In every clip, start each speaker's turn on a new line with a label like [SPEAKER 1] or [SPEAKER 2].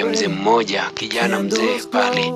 [SPEAKER 1] Mzee mmoja kijana mzee pale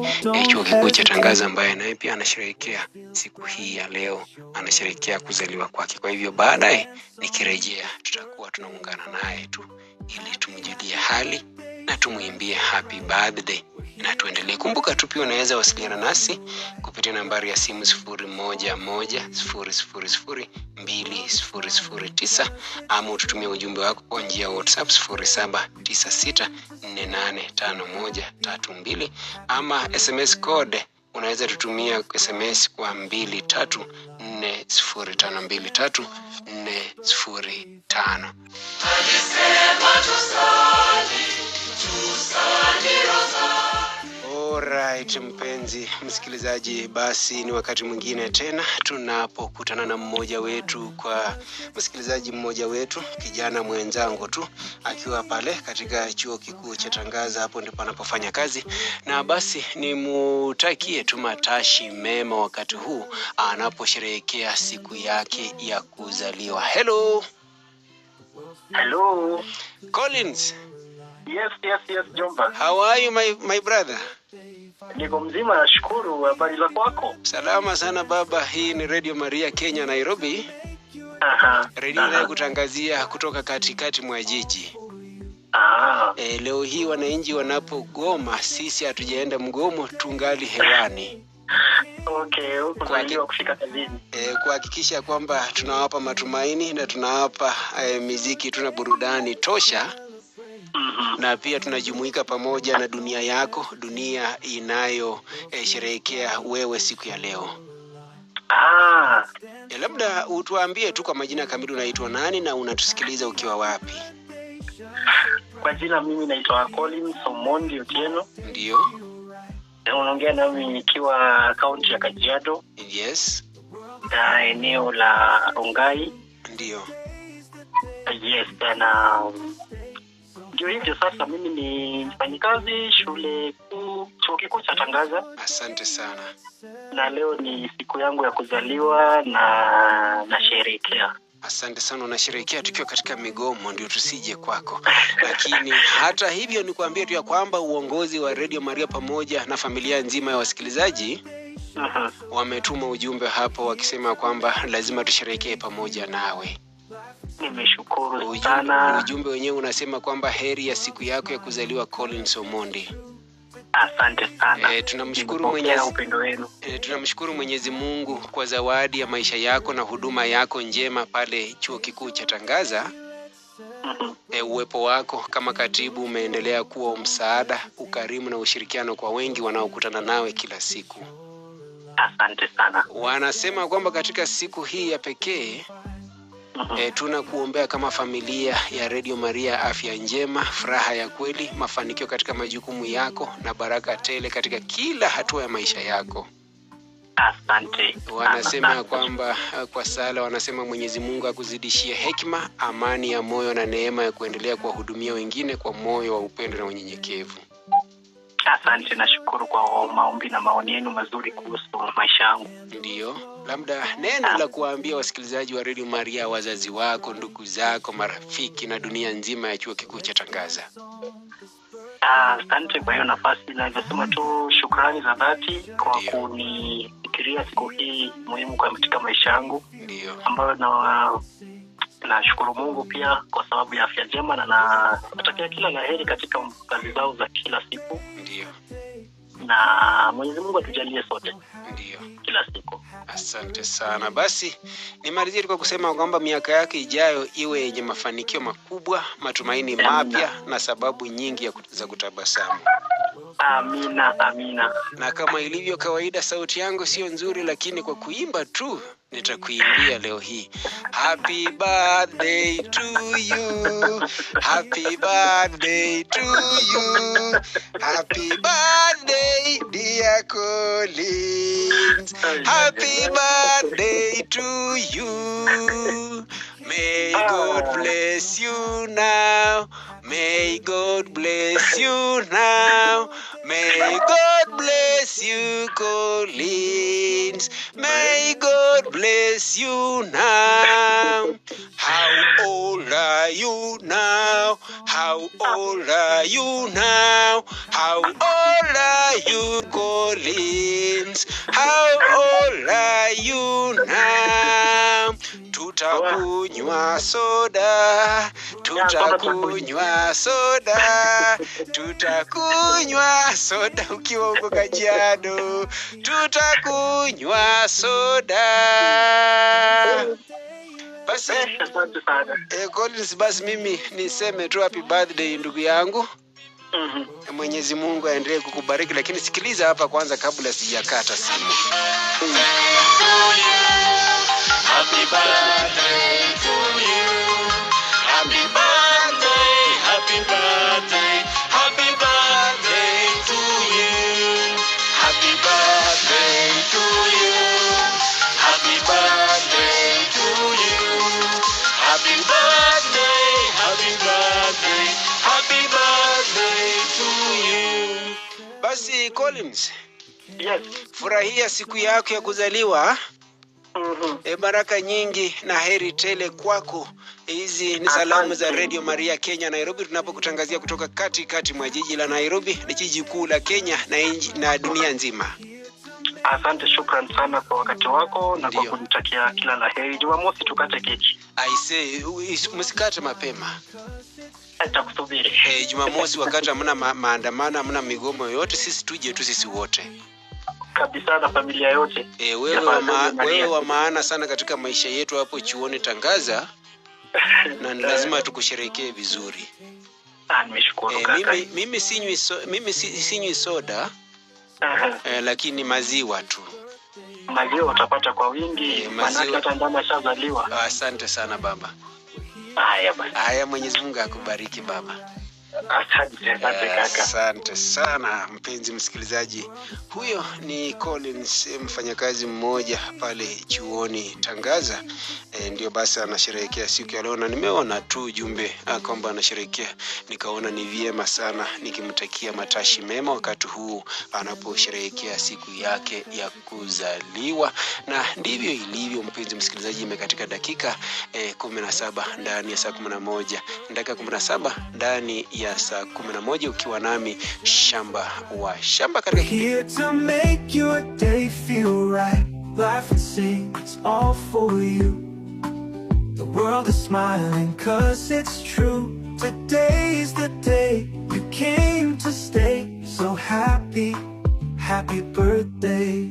[SPEAKER 1] chuo kikuu cha Tangaza, ambaye naye pia anasherehekea siku hii ya leo, anasherehekea kuzaliwa kwake. Kwa hivyo baadaye nikirejea tutakuwa tunaungana naye tu ili tumjulie hali na tumuimbie happy birthday na tuendelee. Kumbuka tu pia unaweza wasiliana nasi kupitia nambari ya simu 0110002009 ama ututumie ujumbe wako kwa njia ya WhatsApp 0796485132 ama SMS code unaweza tutumia SMS kwa 2340523405. Alright, mpenzi msikilizaji, basi ni wakati mwingine tena tunapokutana na mmoja wetu, kwa msikilizaji mmoja wetu, kijana mwenzangu tu akiwa pale katika chuo kikuu cha Tangaza, hapo ndipo anapofanya kazi, na basi nimutakie tu matashi mema wakati huu anaposherehekea siku yake ya kuzaliwa. Hello Collins.
[SPEAKER 2] Yes, Jomba.
[SPEAKER 1] How are you my brother?
[SPEAKER 2] Niko mzima, nashukuru. Habari za kwako?
[SPEAKER 1] Salama sana baba. Hii ni Radio Maria Kenya, Nairobi. Radio inayokutangazia kutoka katikati mwa jiji. Leo hii wananchi wanapogoma, sisi hatujaenda mgomo, tungali hewani.
[SPEAKER 2] Okay, unajua kufika kazini.
[SPEAKER 1] Kuhakikisha kwamba tunawapa matumaini na tunawapa muziki, tuna burudani tosha. Na pia tunajumuika pamoja na dunia yako, dunia inayo sherehekea wewe siku ya leo. Labda utuambie tu kwa majina kamili, unaitwa nani na unatusikiliza ukiwa wapi?
[SPEAKER 2] Kwa jina mimi naitwa Collins Omondi Otieno.
[SPEAKER 1] Ndio.
[SPEAKER 2] Unaongea nami nikiwa kaunti ya Kajiado.
[SPEAKER 1] Yes.
[SPEAKER 2] Eneo la Rongai.
[SPEAKER 1] Ndio.
[SPEAKER 2] Yes, na ndio hivyo sasa, mimi ni mfanyikazi shule chuo kikuu cha Tangaza.
[SPEAKER 1] Asante sana.
[SPEAKER 2] Na leo ni siku yangu ya kuzaliwa na nasherehekea.
[SPEAKER 1] Asante sana. Unasherehekea tukiwa katika migomo, ndio tusije kwako. Lakini hata hivyo ni kuambia tu ya kwamba uongozi wa Radio Maria pamoja na familia nzima ya wasikilizaji wametuma ujumbe hapo wakisema kwamba lazima tusherehekee pamoja nawe.
[SPEAKER 2] Nimeshukuru sana.
[SPEAKER 1] Ujumbe wenyewe unasema kwamba heri ya siku yako ya kuzaliwa Collins Omondi.
[SPEAKER 2] Asante sana.
[SPEAKER 1] Tunamshukuru Mwenyezi Mungu kwa zawadi ya maisha yako na huduma yako njema pale chuo kikuu cha Tangaza. Uwepo wako kama katibu umeendelea kuwa msaada, ukarimu na ushirikiano kwa wengi wanaokutana nawe kila siku.
[SPEAKER 2] Asante sana.
[SPEAKER 1] Wanasema kwamba katika siku hii ya pekee tunakuombea kama familia ya Radio Maria afya njema, furaha ya kweli, mafanikio katika majukumu yako na baraka tele katika kila hatua ya maisha yako.
[SPEAKER 2] Asante.
[SPEAKER 1] Wanasema kwamba kwa sala wanasema Mwenyezi Mungu akuzidishie hekima, amani ya moyo na neema ya kuendelea kuwahudumia wengine kwa moyo wa upendo na unyenyekevu.
[SPEAKER 2] Asante, nashukuru kwa maombi na maoni yenu mazuri kuhusu maisha yangu.
[SPEAKER 1] Ndio. Labda neno la kuambia wasikilizaji wa Radio Maria, wazazi wako, ndugu zako, marafiki na dunia nzima ya chuo kikuu cha Tangaza.
[SPEAKER 2] Asante kwa hiyo nafasi, naweza sema tu shukrani za dhati kwa kunifikiria siku hii muhimu katika maisha yangu.
[SPEAKER 1] Ndio.
[SPEAKER 2] Ambayo nashukuru Mungu pia kwa sababu ya afya njema, na natakia kila laheri katika kazi zao za kila siku.
[SPEAKER 1] Ndio.
[SPEAKER 2] Na Mwenyezi Mungu atujalie sote.
[SPEAKER 1] Ndio.
[SPEAKER 2] Kila siku.
[SPEAKER 1] Asante sana. Basi nimalizie kwa kusema kwamba miaka yake ijayo iwe yenye mafanikio makubwa, matumaini mapya na sababu nyingi za kutabasamu.
[SPEAKER 2] Amina.
[SPEAKER 1] Na kama ilivyo kawaida, sauti yangu sio nzuri, lakini kwa kuimba tu nitakuimbia leo hii. Happy birthday to you. Happy birthday to you. Happy birthday dear Collins. Happy birthday to you. May God bless you now. May God bless you now. May God bless you, Collins. May God bless you now. How old are you now? How old are you now? How old are you, Collins? How old are you now? Tutakunywa soda, tutakunywa soda, tutakunywa soda ukiwa huko Kajiado, tutakunywa soda. Basi Collins, basi mimi niseme tu happy birthday ndugu yangu. Mwenyezi Mungu aendelee kukubariki, lakini sikiliza hapa kwanza kabla sijakata simu. Happy birthday to you. Happy birthday, happy birthday, happy birthday to you. Happy birthday to you. Happy birthday to you. Happy birthday, happy birthday, happy birthday to you. Basi Collins,
[SPEAKER 2] Yes.
[SPEAKER 1] Furahia siku yako ya kuzaliwa. Baraka nyingi na heri tele kwako. Hizi ni salamu za Radio Maria Kenya Nairobi, tunapokutangazia kutoka katikati mwa jiji la Nairobi, ni jiji kuu la Kenya na dunia nzima.
[SPEAKER 2] Asante, shukran sana kwa wakati wako na kwa kunitakia kila la heri. Jumamosi tukate keki.
[SPEAKER 1] I say msikate mapema.
[SPEAKER 2] Nitakusubiri.
[SPEAKER 1] Jumamosi wakati hamna maandamano, hamna migomo yoyote, sisi tuje tu sisi wote.
[SPEAKER 2] Kabisa na familia yote.
[SPEAKER 1] Wewe wa maana sana katika maisha yetu hapo chuoni Tangaza. Na lazima tukusherehekee vizuri.
[SPEAKER 2] Nimeshukuru kaka.
[SPEAKER 1] Mimi sinywi soda. Lakini maziwa tu.
[SPEAKER 2] Maziwa utapata kwa wingi, maana hata ndama shazaliwa.
[SPEAKER 1] Asante sana baba.
[SPEAKER 2] Haya baba.
[SPEAKER 1] Haya, Mwenyezi Mungu akubariki baba.
[SPEAKER 2] Asante kaka.
[SPEAKER 1] Asante sana mpenzi msikilizaji. Huyo ni Collins, mfanyakazi mmoja pale chuoni Tangaza. Ndio basi anasherehekea siku ya leo, na nimeona tu jumbe kwamba anasherehekea, nikaona ni vyema sana nikimtakia matashi mema wakati huu anaposherehekea siku yake ya kuzaliwa. Na ndivyo ilivyo mpenzi msikilizaji, imekatika dakika 17 ndani ya saa 11, dakika 17 ndani ya saa 11 ukiwa nami Shamba wa Shamba katika
[SPEAKER 3] here to make your day feel right. Life and sing, it's all for you. The world is smiling 'cause it's true. Today's the day you came to stay. So happy, happy birthday.